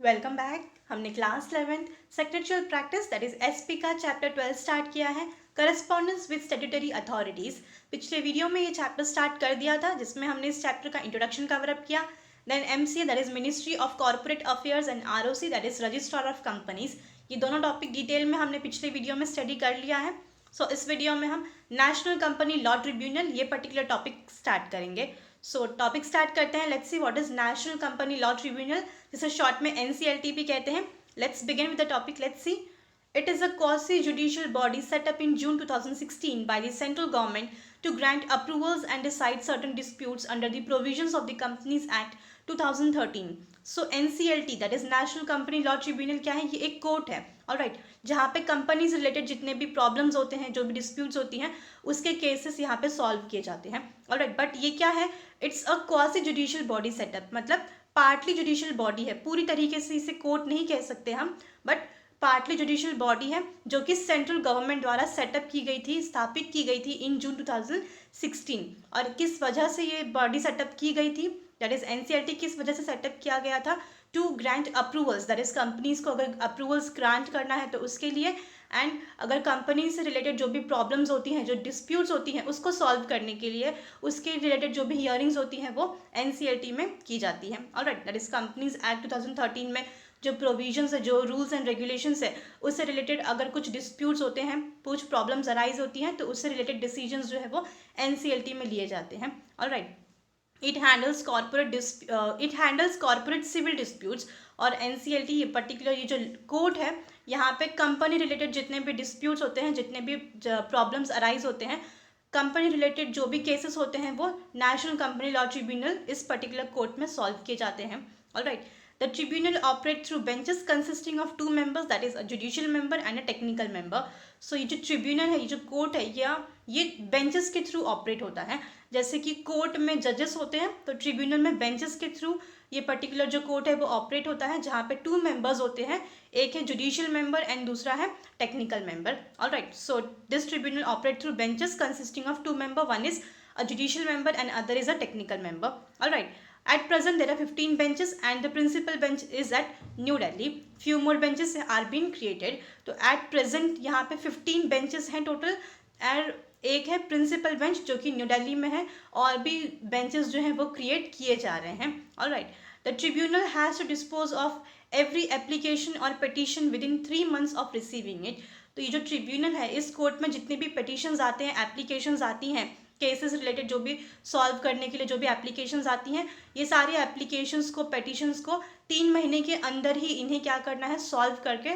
Welcome back. हमने class 11th secretarial practice that is SP का chapter 12 start किया है, करस्पॉन्डेंस विद स्टैट्यूटरी अथॉरिटीज। पिछले वीडियो में ये चैप्टर स्टार्ट कर दिया था जिसमें हमने इस चैप्टर का इंट्रोडक्शन कवर अप किया। Then MCA that is ministry of corporate affairs and ROC that is registrar of companies. ये दोनों टॉपिक डिटेल में हमने पिछले वीडियो में स्टडी कर लिया है। सो इस वीडियो में हम नेशनल कंपनी लॉ ट्रिब्यूनल ये पर्टिकुलर टॉपिक स्टार्ट करेंगे। सो टॉपिक स्टार्ट करते हैं। Let's see what is national company law tribunal, जिसे शॉर्ट में एनसीएलटी भी कहते हैं। Let's begin with the topic. Let's see. It is a quasi-judicial body set up in June 2016 by the central government to grant approvals and decide certain disputes under the provisions of the Companies Act 2013. So NCLT that is National Company Law Tribunal क्या है? ये एक court है, alright, जहाँ पे company से related जितने भी प्रॉब्लम्स होते हैं, जो भी डिस्प्यूट्स होती हैं, उसके केसेस यहाँ पे सॉल्व किए जाते हैं, ऑलराइट। बट ये क्या है? It's a quasi judicial body setup, मतलब पार्टली जुडिशियल बॉडी है। पूरी तरीके से इसे कोर्ट नहीं कह सकते हम, बट पार्टली जुडिशियल बॉडी है जो कि सेंट्रल गवर्नमेंट द्वारा सेटअप की गई थी, स्थापित की गई थी इन जून 2016। और किस वजह से ये बॉडी सेटअप की गई थी, दैट इज एनसीएलटी किस वजह से सेटअप किया गया था? To grant approvals, that is companies को अगर अप्रूवल्स ग्रांट करना है तो उसके लिए, एंड अगर कंपनी से रिलेटेड जो भी प्रॉब्लम्स होती हैं, जो डिस्प्यूट्स होती हैं, उसको सॉल्व करने के लिए उसके रिलेटेड जो भी हियरिंग्स होती हैं वो एनसीएलटी में की जाती हैं, alright. That is companies act 2013 में जो प्रोविजंस है, जो रूल्स एंड रेगुलेशंस है, उससे रिलेटेड अगर कुछ डिस्प्यूट्स होते हैं, कुछ प्रॉब्लम्स अराइज होती हैं, तो उससे रिलेटेड डिसीजंस जो है वो एनसीएलटी में लिए जाते हैं, alright. It handles corporate civil disputes. और एनसीएलटी ये पर्टिकुलर ये जो कोर्ट है, यहाँ पे कंपनी रिलेटेड जितने भी डिस्प्यूट्स होते हैं, जितने भी प्रॉब्लम्स अराइज होते हैं, कंपनी रिलेटेड जो भी केसेस होते हैं, वो नेशनल कंपनी लॉ ट्रिब्यूनल इस पर्टिकुलर कोर्ट में सॉल्व किए जाते हैं, alright. The tribunal operates through benches consisting of two members, that is a judicial member and a technical member. So ये जो ट्रिब्यूनल है, ये जो कोर्ट है, ये बेंचेस के थ्रू ऑपरेट होता है। जैसे कि कोर्ट में जजेस होते हैं, तो ट्रिब्यूनल में बेंचेस के थ्रू ये पर्टिकुलर जो कोर्ट है वो ऑपरेट होता है, जहाँ पे टू मेंबर्स होते हैं, एक है जुडिशियल मेंबर एंड दूसरा है technical member, alright. So this tribunal operate through benches consisting of two member, one is a judicial member and other is a technical member, all right. At present there are 15 benches and the principal bench is at New Delhi. Few more benches are being created. तो at present यहाँ पे 15 benches हैं total, और एक है principal bench जो कि new Delhi में है, और भी बेंचेस जो हैं वो क्रिएट किए जा रहे हैं, alright. The tribunal has to dispose of every application और petition within 3 months of receiving it. तो ये जो ट्रिब्यूनल है, इस कोर्ट में जितने भी पिटिशंस आते हैं, एप्लीकेशंस आती हैं, केसेस रिलेटेड जो भी सॉल्व करने के लिए जो भी एप्लीकेशंस आती हैं, ये सारी एप्लीकेशंस को, पिटिशंस को 3 महीने के अंदर ही इन्हें क्या करना है? सॉल्व करके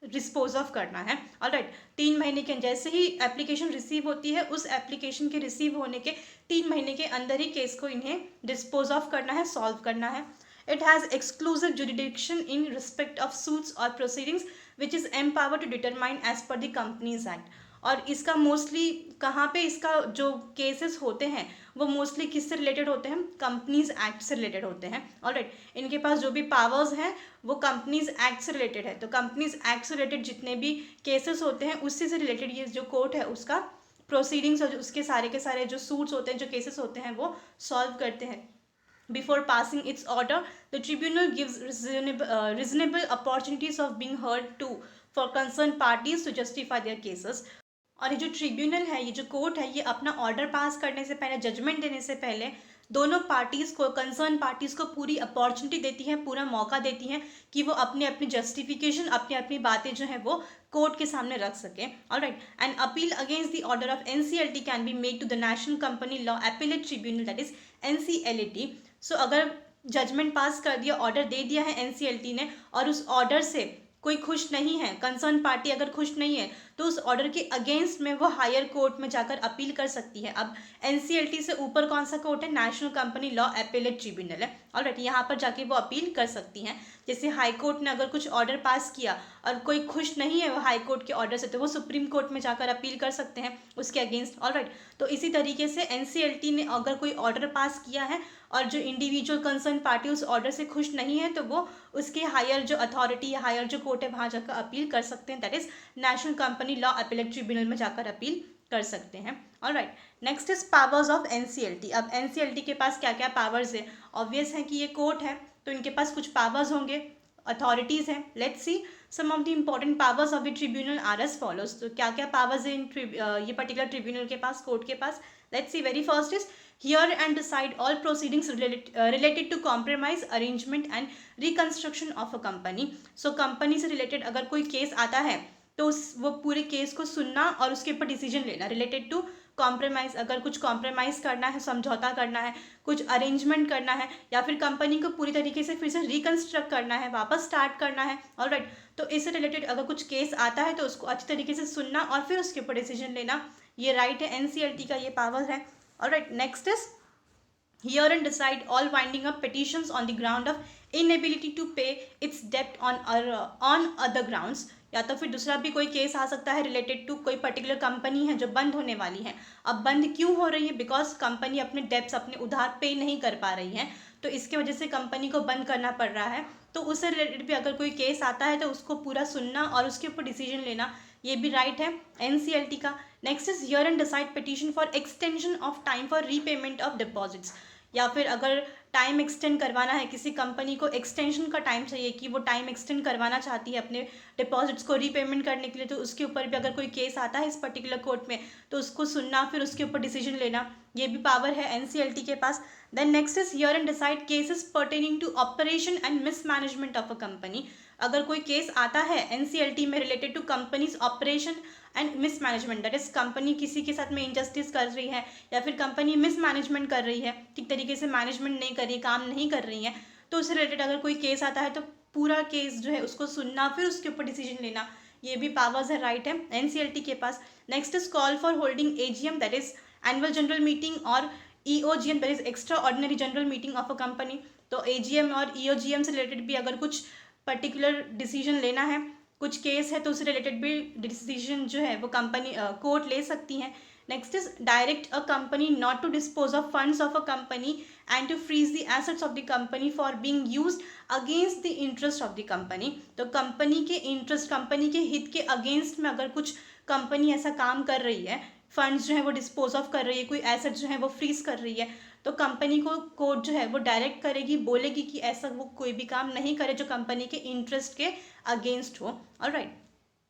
डिस्पोज ऑफ करना है, ऑलराइट। 3 महीने के जैसे ही एप्लीकेशन रिसीव होती है, उस एप्लीकेशन के रिसीव होने के 3 महीने के अंदर ही केस को इन्हें डिस्पोज ऑफ करना है, सॉल्व करना है। It has exclusive jurisdiction in respect of suits or proceedings which is empowered to determine as per the Companies Act. और इसका मोस्टली कहाँ पे इसका जो केसेस होते हैं वो मोस्टली किससे रिलेटेड होते हैं? कंपनीज एक्ट से रिलेटेड होते हैं, ऑलराइट। इनके पास जो भी पावर्स हैं वो कंपनीज एक्ट से रिलेटेड है। तो कंपनीज एक्ट से रिलेटेड जितने भी केसेस होते हैं, उसी से रिलेटेड ये जो कोर्ट है उसका प्रोसीडिंग्स और उसके सारे के सारे जो सूट्स होते हैं, जो केसेस होते हैं, वो सॉल्व करते हैं। Before passing its order, the tribunal gives reasonable opportunities of being heard to for concerned parties to justify their cases. और ये जो ट्रिब्यूनल है, ये जो कोर्ट है, ये अपना ऑर्डर पास करने से पहले, जजमेंट देने से पहले, दोनों पार्टीज़ को, कंसर्न पार्टीज़ को पूरी अपॉर्चुनिटी देती है, पूरा मौका देती हैं कि वो अपनी अपनी जस्टिफिकेशन, अपनी अपनी बातें जो हैं वो कोर्ट के सामने रख सकें, alright. And appeal against the order of NCLT can be made to the national company law appellate tribunal, that is NCLT. So अगर जजमेंट पास कर दिया, ऑर्डर दे दिया है एनसीएलटी ने, और उस ऑर्डर से कोई खुश नहीं है, कंसर्न पार्टी अगर खुश नहीं है, तो उस ऑर्डर के अगेंस्ट में वो हायर कोर्ट में जाकर अपील कर सकती है। अब एनसीएलटी से ऊपर कौन सा कोर्ट है? National company law appellate tribunal है, ऑलराइट। यहाँ पर जाके वो अपील कर सकती हैं। जैसे हाई कोर्ट ने अगर कुछ ऑर्डर पास किया और कोई खुश नहीं है वो हाई कोर्ट के ऑर्डर से, तो वो सुप्रीम कोर्ट में जाकर अपील कर सकते हैं उसके अगेंस्ट, ऑलराइट। तो इसी तरीके से एनसीएलटी ने अगर कोई ऑर्डर पास किया है और जो इंडिविजुअल कंसर्न पार्टी उस ऑर्डर से खुश नहीं है, तो वो उसके हायर जो अथॉरिटी या हायर जो कोर्ट है वहाँ जाकर अपील कर सकते हैं, that is national company law appellate tribunal में जाकर अपील कर सकते हैं, alright. Next is powers of NCLT. अब एनसीएलटी के पास क्या क्या पावर्स है? ऑब्वियस है कि ये कोर्ट है, तो इनके पास कुछ पावर्स होंगे। अथॉरिटीज़ हैं. Let's see some of the important powers of the tribunal are as follows. तो क्या क्या पावर्स है ये पर्टिकुलर ट्रिब्यूनल के पास, कोर्ट के पास. Let's see. Very first is hear and decide all proceedings related to compromise, arrangement and reconstruction of a company. So company से रिलेटेड अगर कोई केस आता है तो वो पूरे केस को सुनना और उसके ऊपर डिसीजन लेना. रिलेटेड टू कॉम्प्रोमाइज़, अगर कुछ कॉम्प्रोमाइज़ करना है, समझौता करना है, कुछ अरेंजमेंट करना है, या फिर कंपनी को पूरी तरीके से फिर से रिकन्स्ट्रक्ट करना है, वापस स्टार्ट करना है. ऑलराइट. तो इससे रिलेटेड अगर कुछ केस आता है तो उसको अच्छी तरीके से सुनना और फिर उसके ऊपर डिसीजन लेना, ये राइट है. NCLT का ये पावर है. Alright, next is hear and decide all winding up petitions on the ground of inability to pay its debt on other grounds. या तो फिर दूसरा भी कोई केस आ सकता है रिलेटेड टू कोई पर्टिकुलर कंपनी है जो बंद होने वाली है. अब बंद क्यों हो रही है? बिकॉज कंपनी अपने डेब्ट्स, अपने उधार पे नहीं कर पा रही है, तो इसकी वजह से कंपनी को बंद करना पड़ रहा है. तो उससे रिलेटेड भी अगर कोई केस आता है तो उसको पूरा सुनना और उसके ऊपर डिसीजन लेना, ये भी राइट है NCLT का. Next is hear and decide petition for extension of time for repayment of deposits. या फिर अगर टाइम एक्सटेंड करवाना है, किसी कंपनी को एक्सटेंशन का टाइम चाहिए कि वो टाइम एक्सटेंड करवाना चाहती है अपने डिपॉजिट्स को रीपेमेंट करने के लिए, तो उसके ऊपर भी अगर कोई केस आता है इस पर्टिकुलर कोर्ट में तो उसको सुनना, फिर उसके ऊपर डिसीजन लेना, ये भी पावर है NCLT के पास. Then next is hear and decide cases pertaining to operation and mismanagement of a company. अगर कोई केस आता है NCLT में related to companies operation and mismanagement, that is company किसी के साथ में इनजस्टिस कर रही है या फिर कंपनी मिसमैनेजमेंट कर रही है, ठीक तरीके से मैनेजमेंट नहीं कर रही है, काम नहीं कर रही है, तो उससे रिलेटेड अगर कोई केस आता है तो पूरा केस जो है उसको सुनना, फिर उसके ऊपर डिसीजन लेना, ये भी पावर्स है, राइट है NCLT के पास. Next is call for holding AGM, that is annual general meeting, और EOGM, that is extraordinary general meeting of a company. तो AGM और EOGM से रिलेटेड भी अगर कुछ पर्टिकुलर डिसीजन लेना है, कुछ केस है, तो उससे रिलेटेड भी डिसीजन जो है वो कंपनी कोर्ट ले सकती हैं. Next is direct a company not to dispose of funds of a company and to freeze the assets of the company for being used against the interest of the company. तो company के interest, company के हित के against में अगर कुछ company ऐसा काम कर रही है, फंड्स जो है वो डिस्पोज ऑफ कर रही है, कोई एसेट जो है वो फ्रीज कर रही है, तो कंपनी को कोर्ट जो है वो डायरेक्ट करेगी, बोलेगी कि ऐसा वो कोई भी काम नहीं करे जो कंपनी के इंटरेस्ट के अगेंस्ट हो. Alright.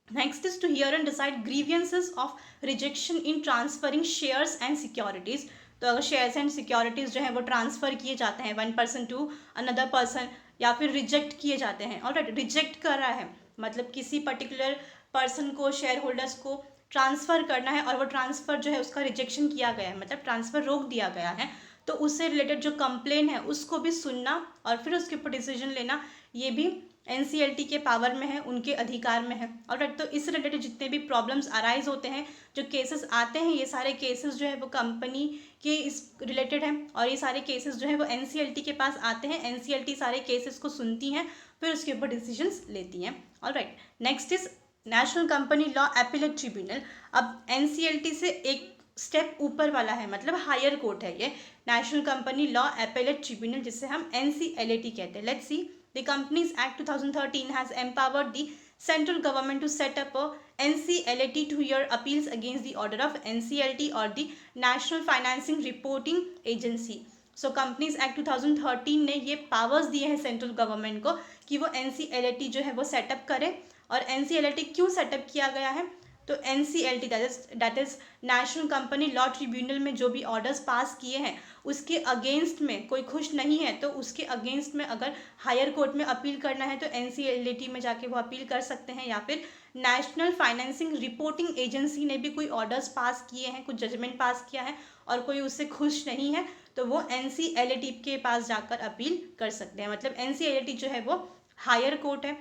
Next is to hear and decide grievances of rejection in transferring shares and securities. तो अगर शेयर्स एंड सिक्योरिटीज जो है वो ट्रांसफर किए जाते हैं one person to another person, या फिर रिजेक्ट किए जाते हैं. ऑलराइट. रिजेक्ट कर रहा है मतलब किसी पर्टिकुलर पर्सन को, शेयर होल्डर्स को ट्रांसफ़र करना है और वो ट्रांसफ़र जो है उसका रिजेक्शन किया गया है, मतलब ट्रांसफ़र रोक दिया गया है, तो उससे रिलेटेड जो कंप्लेन है उसको भी सुनना और फिर उसके ऊपर डिसीजन लेना, ये भी NCLT के पावर में है, उनके अधिकार में है. ऑलराइट. तो इससे रिलेटेड जितने भी प्रॉब्लम्स अराइज होते हैं, जो केसेस आते हैं, ये सारे केसेस जो है वो कंपनी के इस रिलेटेड हैं और ये सारे केसेस जो है वो NCLT के पास आते हैं. NCLT सारे केसेस को सुनती हैं, फिर उसके ऊपर डिसीजंस लेती हैं. Alright. Next is national company law appellate tribunal. अब NCLT से एक स्टेप ऊपर वाला है, मतलब हायर कोर्ट है ये, national company law appellate tribunal, जिससे हम NCLAT कहते हैं. Let's see. The companies act 2013 has empowered the central government to set up NCLAT to hear appeals against the order of NCLT or the National Financing Reporting Agency. So companies act 2013 ने ये powers दिए हैं central government को कि वो NCLAT जो है वो सेटअप करे. और NCLAT क्यों सेटअप किया गया है? तो NCLT that is national company law tribunal में जो भी ऑर्डर्स पास किए हैं उसके अगेंस्ट में कोई खुश नहीं है, तो उसके अगेंस्ट में अगर हायर कोर्ट में अपील करना है तो NCLAT में जाके वो अपील कर सकते हैं. या फिर नेशनल फाइनेंसिंग रिपोर्टिंग एजेंसी ने भी कोई ऑर्डर्स पास किए हैं, कुछ जजमेंट पास किया है और कोई उससे खुश नहीं है, तो वो NCLAT के पास जाकर अपील कर सकते हैं. मतलब NCLAT जो है वो हायर कोर्ट है.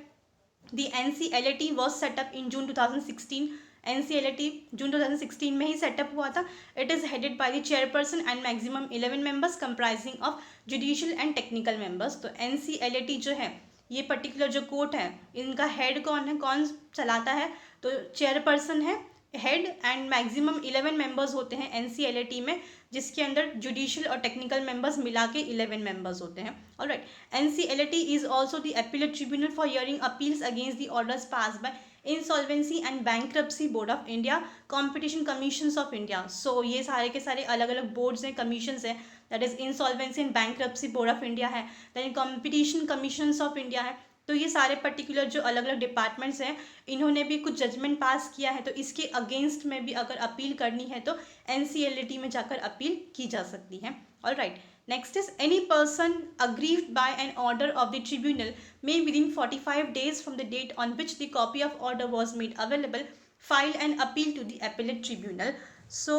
The NCLAT was set up in June 2016. NCLAT जून 2016 में ही सेटअप हुआ था. It is headed by the chairperson and maximum 11 members comprising of judicial and technical members. तो NCLAT जो है ये पर्टिकुलर जो कोर्ट है, इनका हेड कौन है, कौन चलाता है? तो चेयरपर्सन है हेड एंड मैक्सिमम 11 मेंबर्स होते हैं NCLAT में, जिसके अंदर जुडिशियल और टेक्निकल मेंबर्स मिला के 11 मेंबर्स होते हैं. Alright. NCLAT is also the appellate tribunal for hearing appeals against the orders pass by insolvency and bankruptcy board of India, competition commissions of India. So ये सारे के सारे अलग अलग बोर्ड्स हैं, कमीशंस हैं, that is insolvency and bankruptcy board of India है, then competition commissions of India है, तो ये सारे पर्टिकुलर जो अलग अलग डिपार्टमेंट्स हैं, इन्होंने भी कुछ जजमेंट पास किया है, तो इसके अगेंस्ट में भी अगर अपील करनी है तो NCLAT में जाकर अपील की जा सकती है। All right, next is any person aggrieved by an order of the tribunal may within 45 days from the date on which the copy of order was made available file an appeal to the appellate tribunal. So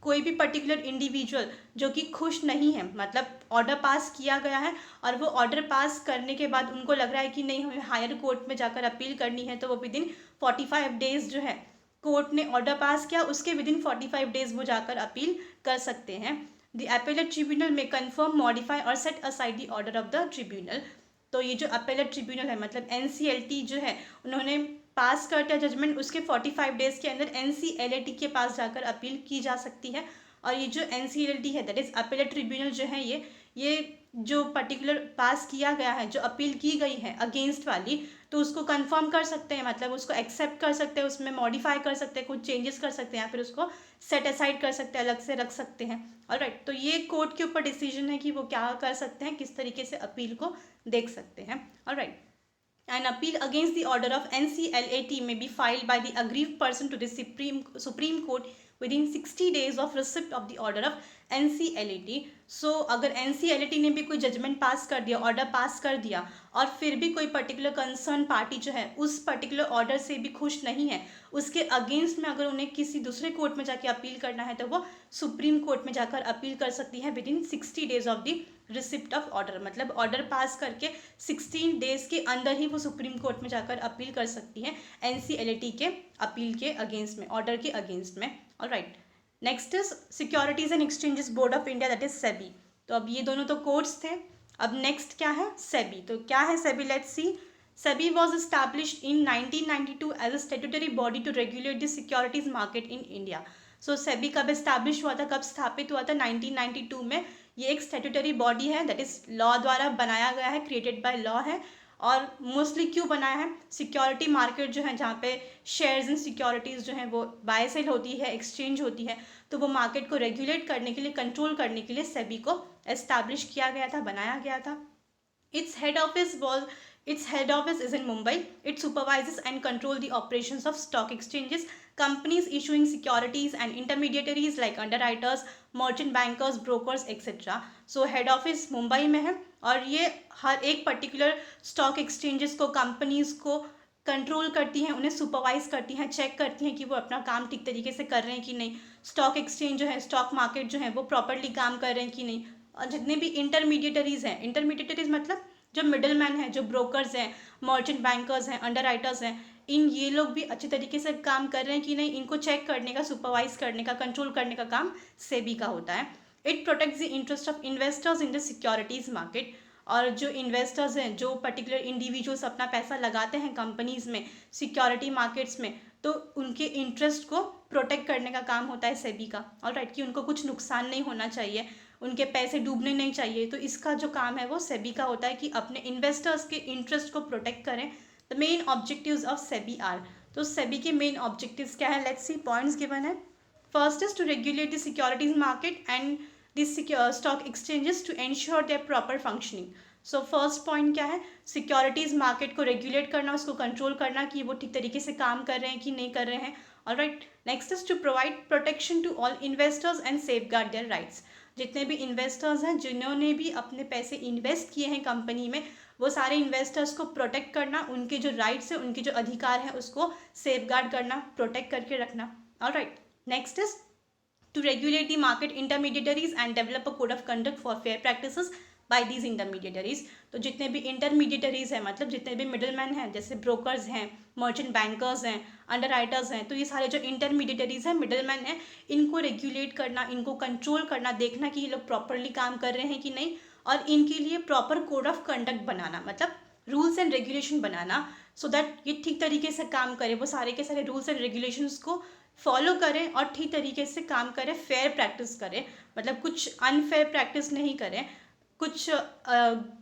कोई भी particular individual जो कि खुश नहीं है, मतलब order pass किया गया है और वो ऑर्डर पास करने के बाद उनको लग रहा है कि नहीं हमें हायर कोर्ट में जाकर अपील करनी है, तो वो विद इन 45 डेज जो है कोर्ट ने ऑर्डर पास किया उसके विद इन 45 डेज वो जाकर अपील कर सकते हैं। द अपेलेट ट्रिब्यूनल में कन्फर्म, मॉडिफाई और set aside the order of the tribunal. तो ये जो अपेलेट ट्रिब्यूनल है मतलब NCLT जो है, उन्होंने पास करता है जजमेंट, उसके 45 डेज के अंदर NCLAT के पास जाकर अपील की जा सकती है। और ये जो NCLAT है दैट इज अपेलेट ट्रिब्यूनल जो है, ये जो पर्टिकुलर पास किया गया है, जो अपील की गई है अगेंस्ट वाली, तो उसको कंफर्म कर सकते हैं, मतलब उसको एक्सेप्ट कर सकते हैं, उसमें मॉडिफाई कर सकते हैं, कुछ चेंजेस कर सकते हैं, या फिर उसको सेट असाइड कर सकते हैं, अलग से रख सकते हैं। ऑलराइट, तो ये कोर्ट के ऊपर डिसीजन है कि वो क्या कर सकते हैं, किस तरीके से अपील को देख सकते हैं। Alright, an appeal against the order of NCLAT may be filed by the aggrieved person to the Supreme Court within 60 days of receipt of the order of NCLAT. So अगर NCLAT ने भी कोई judgement पास कर दिया, order pass कर दिया, और फिर भी कोई पर्टिकुलर कंसर्न पार्टी जो है उस पर्टिकुलर ऑर्डर से भी खुश नहीं है, उसके अगेंस्ट में अगर उन्हें किसी दूसरे कोर्ट में जाके अपील करना है तो वो सुप्रीम कोर्ट में जाकर अपील कर सकती है with in 60 days of the receipt of order. मतलब ऑर्डर पास करके 16 डेज के अंदर ही वो सुप्रीम कोर्ट में जाकर अपील कर सकती है NCLAT के अपील के अगेंस्ट में, ऑर्डर के अगेंस्ट में। Alright, next is securities and exchanges board of India that is SEBI. तो अब ये दोनों तो कोर्ट्स थे, अब नेक्स्ट क्या है, सेबी। तो क्या है SEBI, let's see. SEBI was established in 1992 as a statutory body to regulate the securities market in India. So SEBI कब एस्टैब्लिश हुआ था, कब स्थापित हुआ था, 1992 में। ये एक स्टेट्यूटरी बॉडी है, दैट इज लॉ द्वारा बनाया गया है, क्रिएटेड बाय लॉ है। और मोस्टली क्यों बनाया है, सिक्योरिटी मार्केट जो है जहाँ पे शेयर्स एंड सिक्योरिटीज़ जो हैं वो बाय सेल होती है, एक्सचेंज होती है, तो वो मार्केट को रेगुलेट करने के लिए, कंट्रोल करने के लिए सेबी को एस्टैब्लिश किया गया था, बनाया गया था। Its head office is in Mumbai. It supervises and controls the operations of stock exchanges, companies issuing securities and intermediaries like underwriters, merchant bankers, brokers, etc. So head office Mumbai में है और ये हर एक पर्टिकुलर स्टॉक एक्सचेंजेस को, companies को control करती हैं, उन्हें सुपरवाइज करती हैं, चेक करती हैं कि वो अपना काम ठीक तरीके से कर रहे हैं कि नहीं, स्टॉक एक्सचेंज जो है, स्टॉक मार्केट जो है वो प्रॉपरली काम कर रहे हैं कि नहीं। और जितने भी इंटरमीडिएटरीज हैं, इंटरमीडिएटरीज मतलब जो मिडल मैन हैं, जो ब्रोकर्स हैं, मर्चेंट बैंकर्स हैं, अंडरराइटर्स हैं, ये लोग भी अच्छे तरीके से काम कर रहे हैं कि नहीं, इनको चेक करने का, सुपरवाइज करने का, कंट्रोल करने का काम सेबी का होता है। It protects the interest of investors in the securities market. और जो इन्वेस्टर्स हैं, जो पर्टिकुलर इंडिविजुअल्स अपना पैसा लगाते हैं कंपनीज में, सिक्योरिटी मार्केट्स में, तो उनके इंटरेस्ट को प्रोटेक्ट करने का काम होता है सेबी का। ऑलराइट, कि उनको कुछ नुकसान नहीं होना चाहिए, उनके पैसे डूबने नहीं चाहिए, तो इसका जो काम है वो सेबी का होता है कि अपने इन्वेस्टर्स के इंटरेस्ट को प्रोटेक्ट करें। The main objectives of SEBI are, तो सेबी के मेन ऑब्जेक्टिव्स क्या है, लेट्स सी, पॉइंट्स गिवन है। First is to regulate the securities market and the stock exchanges to ensure their proper functioning. So first point क्या है, securities market को regulate करना, उसको कंट्रोल करना कि वो ठीक तरीके से काम कर रहे हैं कि नहीं कर रहे हैं। Alright, next is to provide protection to all investors and safeguard their rights. जितने भी इन्वेस्टर्स हैं, जिन्होंने भी अपने पैसे इन्वेस्ट किए हैं कंपनी में, वो सारे इन्वेस्टर्स को प्रोटेक्ट करना, उनके जो राइट्स हैं, उनके जो अधिकार हैं, उसको सेफगार्ड करना, प्रोटेक्ट करके रखना। Alright, next is to regulate the market intermediaries and develop a code of conduct for fair practices by these intermediaries. तो जितने भी इंटरमीडिएटरीज हैं, मतलब जितने भी मिडलमैन हैं, जैसे ब्रोकर्स हैं, मर्चेंट बैंकर्स हैं, अंडरराइटर्स हैं, तो ये सारे जो इंटरमीडिएटरीज हैं, मिडलमैन हैं, इनको रेगुलेट करना, इनको कंट्रोल करना, देखना कि ये लोग प्रॉपरली काम कर रहे हैं कि नहीं, और इनके लिए प्रॉपर कोड ऑफ कंडक्ट बनाना, मतलब rules and regulation banana, so that ये ठीक तरीके से काम करे, वो सारे के सारे रूल्स एंड रेगुलेशंस को फॉलो करें और ठीक तरीके से काम करें, फेयर प्रैक्टिस करें, मतलब कुछ अनफेयर प्रैक्टिस नहीं करें, कुछ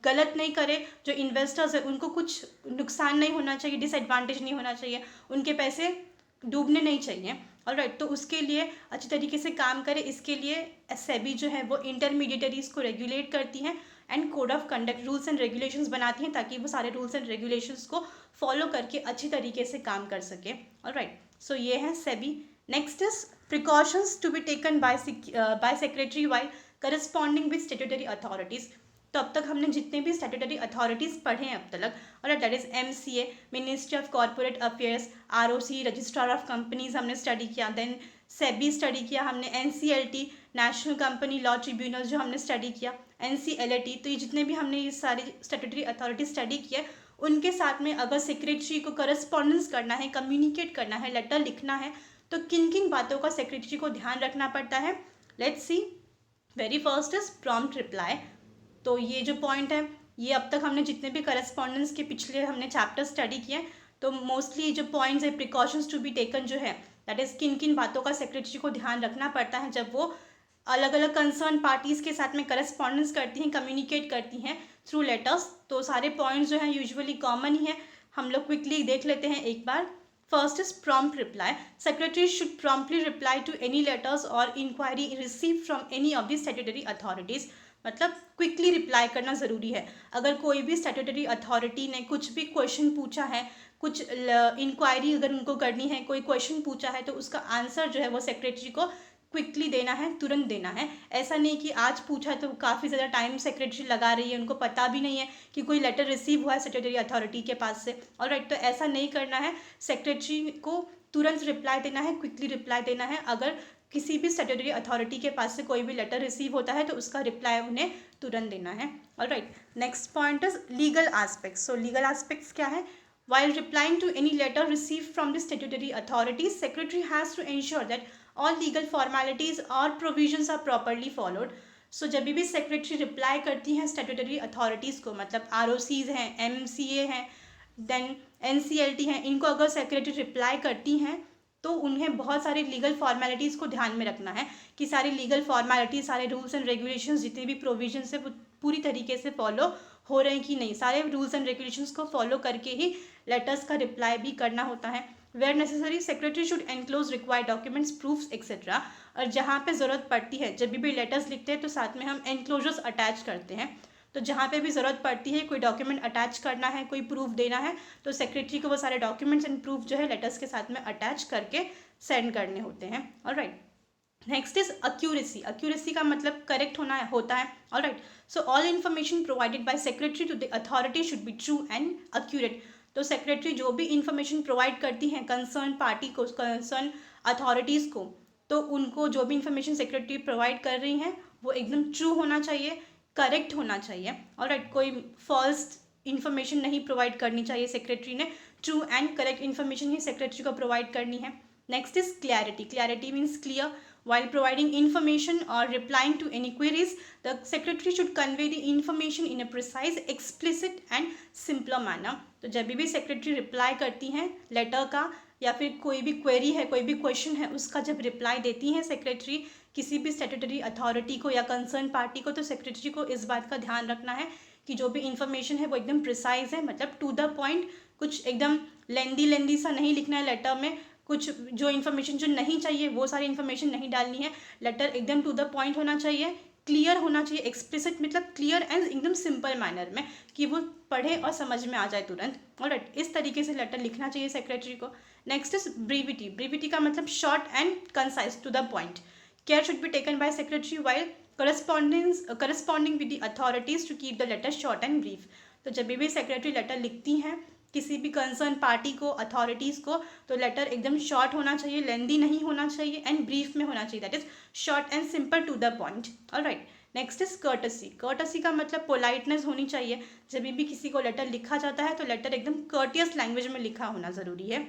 गलत नहीं करें। जो इन्वेस्टर्स हैं उनको कुछ नुकसान नहीं होना चाहिए, डिसएडवांटेज नहीं होना चाहिए, उनके पैसे डूबने नहीं चाहिए। ऑलराइट, तो उसके लिए अच्छी तरीके से काम करें। इसके लिए सेबी जो है वो इंटरमीडिएटरीज को रेगुलेट करती हैं, and code of conduct, rules and regulations बनाती हैं ताकि वो सारे रूल्स एंड रेगुलेशंस को फॉलो करके अच्छी तरीके से काम कर सके। ऑलराइट, सो ये है SEBI. Next is precautions to be taken by secretary while corresponding with statutory authorities. तो अब तक हमने जितने भी स्टैट्यूटरी अथॉरिटीज़ पढ़े हैं अब तक, और that is MCA, ministry of corporate affairs, ROC, registrar of companies हमने स्टडी किया, देन सेबी स्टडी किया हमने, NCLT, national company law tribunal जो हमने स्टडी किया, NCLAT। तो ये जितने भी हमने ये सारी स्टैट्यूटरी अथॉरिटी स्टडी किया, उनके साथ में अगर सेक्रेटरी को करस्पॉन्डेंस करना है, कम्युनिकेट करना है, लेटर लिखना है, तो किन किन बातों का सेक्रेटरी को ध्यान रखना पड़ता है। Let's see. Very first is prompt reply. तो ये जो पॉइंट है, ये अब तक हमने जितने भी करस्पॉन्डेंस के पिछले हमने चैप्टर स्टडी किए, तो मोस्टली जो पॉइंट्स है, प्रिकॉशंस टू बी टेकन जो है, दैट इज किन किन बातों का सेक्रेटरी को ध्यान रखना पड़ता है जब वो अलग अलग कंसर्न पार्टीज़ के साथ में करस्पॉन्डेंस करती हैं, कम्युनिकेट करती हैं थ्रू लेटर्स। तो सारे पॉइंट्स जो हैं यूजुअली कॉमन ही है, हम लोग क्विकली देख लेते हैं एक बार। First is prompt reply. Secretary should promptly reply to any letters और inquiry receive from any of the statutory authorities. मतलब क्विकली रिप्लाई करना ज़रूरी है। अगर कोई भी स्टैट्यूटरी अथॉरिटी ने कुछ भी क्वेश्चन पूछा है, कुछ इंक्वायरी अगर उनको करनी है, कोई क्वेश्चन पूछा है, तो उसका आंसर जो है वो सेक्रेटरी को क्विकली देना है, तुरंत देना है। ऐसा नहीं कि आज पूछा तो काफ़ी ज़्यादा टाइम सेक्रेटरी लगा रही है, उनको पता भी नहीं है कि कोई लेटर रिसीव हुआ है सेक्रेटरी अथॉरिटी के पास से। ऑलराइट, तो ऐसा नहीं करना है। सेक्रेटरी को तुरंत रिप्लाई देना है, क्विकली रिप्लाई देना है। अगर किसी भी स्टैट्यूटरी अथॉरिटी के पास से कोई भी लेटर रिसीव होता है तो उसका रिप्लाई उन्हें तुरंत देना है। Alright, next point is legal aspects. So legal aspects क्या है? While replying to any letter received from the statutory authorities, secretary has to ensure that all legal formalities or provisions are properly followed. So जब भी secretary reply करती हैं statutory authorities को, मतलब ROCs हैं, MCA हैं, देन NCLT हैं, इनको अगर सेक्रेटरी रिप्लाई करती हैं तो उन्हें बहुत सारी लीगल फॉर्मेलिटीज़ को ध्यान में रखना है कि सारी लीगल फॉर्मेलिटीज, सारे रूल्स एंड रेगुलेशंस, जितने भी प्रोविजंस है वो पूरी तरीके से फॉलो हो रहे हैं कि नहीं। सारे रूल्स एंड रेगुलेशंस को फॉलो करके ही लेटर्स का रिप्लाई भी करना होता है। Where necessary secretary should enclose required documents, proofs etcetera. और जहाँ पे ज़रूरत पड़ती है, जब भी लेटर्स लिखते हैं तो साथ में हम एनक्लोजर्स अटैच करते हैं। तो जहाँ पे भी ज़रूरत पड़ती है, कोई डॉक्यूमेंट अटैच करना है, कोई प्रूफ देना है, तो सेक्रेटरी को वो सारे डॉक्यूमेंट्स एंड प्रूफ जो है लेटर्स के साथ में अटैच करके सेंड करने होते हैं। Alright, next is accuracy. Accuracy का मतलब करेक्ट होना होता है। Alright, so all information provided by secretary to the authority should be true and accurate. तो सेक्रेटरी जो भी इंफॉर्मेशन प्रोवाइड करती हैं कंसर्न पार्टी को, कंसर्न अथॉरिटीज़ को, तो उनको जो भी इंफॉर्मेशन सेक्रेटरी प्रोवाइड कर रही हैं वो एकदम ट्रू होना चाहिए, करेक्ट होना चाहिए। ऑलराइट, कोई फॉल्स इन्फॉर्मेशन नहीं प्रोवाइड करनी चाहिए सेक्रेटरी ने, true and correct information he secretary को प्रोवाइड करनी है। Next is clarity. Clarity means clear. While providing information or replying to any queries, the secretary should convey the information in a precise, explicit and simpler manner. तो जब भी secretary reply करती हैं letter का, या फिर कोई भी क्वेरी है, कोई भी क्वेश्चन है, उसका जब रिप्लाई देती हैं सेक्रेटरी किसी भी स्टैट्यूटरी अथॉरिटी को या कंसर्न पार्टी को, तो सेक्रेटरी को इस बात का ध्यान रखना है कि जो भी इंफॉर्मेशन है वो एकदम प्रिसाइज है, मतलब टू द पॉइंट। कुछ एकदम लेंदी सा नहीं लिखना है लेटर में, कुछ जो इन्फॉर्मेशन जो नहीं चाहिए वो सारी इन्फॉर्मेशन नहीं डालनी है। लेटर एकदम टू द पॉइंट होना चाहिए, क्लियर होना चाहिए, एक्सप्लिसिट मतलब क्लियर एंड एकदम सिंपल मैनर में कि वो पढ़े और समझ में आ जाए तुरंत। ऑलराइट, इस तरीके से लेटर लिखना चाहिए सेक्रेटरी को। Next is ब्रीविटी। ब्रीविटी का मतलब short and concise, to the point. Care should be taken by secretary while corresponding with the authorities to keep the letter short and brief. तो जब भी सेक्रेटरी लेटर लिखती हैं किसी भी कंसर्न पार्टी को, अथॉरिटीज़ को, तो लेटर एकदम शॉर्ट होना चाहिए, लेंदी नहीं होना चाहिए एंड ब्रीफ में होना चाहिए, that is short and simple to the point. Alright, next is courtesy. Courtesy का मतलब पोलाइटनेस होनी चाहिए। जब भी किसी को लेटर लिखा जाता है तो लेटर एकदम कर्टियस लैंग्वेज में लिखा होना ज़रूरी है।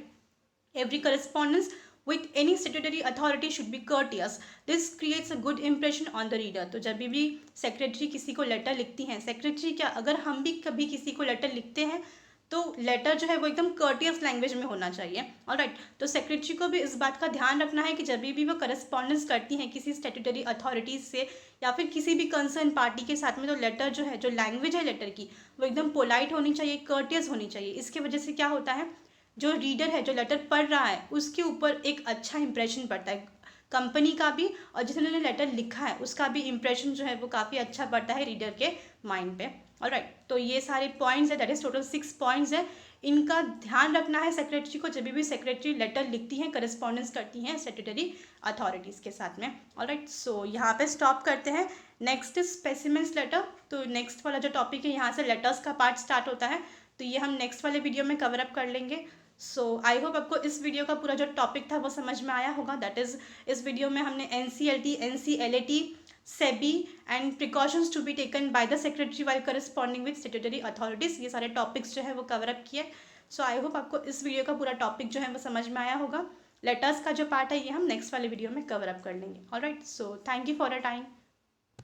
Every correspondence with any statutory authority should be courteous. This creates a good impression on the reader. तो जब भी सेक्रेटरी किसी को लेटर लिखती हैं, सेक्रेटरी क्या, अगर हम भी कभी किसी को लेटर लिखते हैं तो लेटर जो है वो एकदम कर्टियस लैंग्वेज में होना चाहिए। ऑलराइट, तो सेक्रेटरी को भी इस बात का ध्यान रखना है कि जब भी वो करस्पॉन्डेंस करती हैं किसी स्टैट्यूटरी अथॉरिटीज़ से या फिर किसी भी कंसर्न पार्टी के साथ में, तो लेटर जो है, जो लैंग्वेज है लेटर की, वो एकदम पोलाइट होनी चाहिए, कर्टियस होनी चाहिए। इसकी वजह से क्या होता है, जो रीडर है, जो लेटर पढ़ रहा है, उसके ऊपर एक अच्छा इंप्रेशन पड़ता है, कंपनी का भी और जिन्होंने लेटर लिखा है उसका भी इंप्रेशन जो है वो काफ़ी अच्छा पड़ता है रीडर के माइंड पे। ऑलराइट, तो ये सारे पॉइंट्स है, दैट इज टोटल 6 पॉइंट्स है। इनका ध्यान रखना है सेक्रेटरी को, जब भी सेक्रेटरी लेटर लिखती हैं, करस्पॉन्डेंस करती हैं स्टैट्यूटरी अथॉरिटीज़ के साथ में। ऑलराइट, सो यहाँ पे स्टॉप करते हैं। नेक्स्ट स्पेसिमेंस लेटर, तो नेक्स्ट वाला जो टॉपिक है यहाँ से लेटर्स का पार्ट स्टार्ट होता है, तो ये हम नेक्स्ट वाले वीडियो में कवर अप कर लेंगे। सो आई होप आपको इस वीडियो का पूरा जो टॉपिक था वो समझ में आया होगा। दैट इज़ इस वीडियो में हमने NCLT, NCLAT, SEBI and precautions to be taken by the secretary while corresponding with statutory authorities, ये सारे टॉपिक्स जो है वो कवर अप किए। सो आई होप आपको इस वीडियो का पूरा टॉपिक जो है वो समझ में आया होगा। लेटर्स का जो पार्ट है ये हम नेक्स्ट वाले वीडियो में कवर अप कर लेंगे। Alright, so thank you for a time.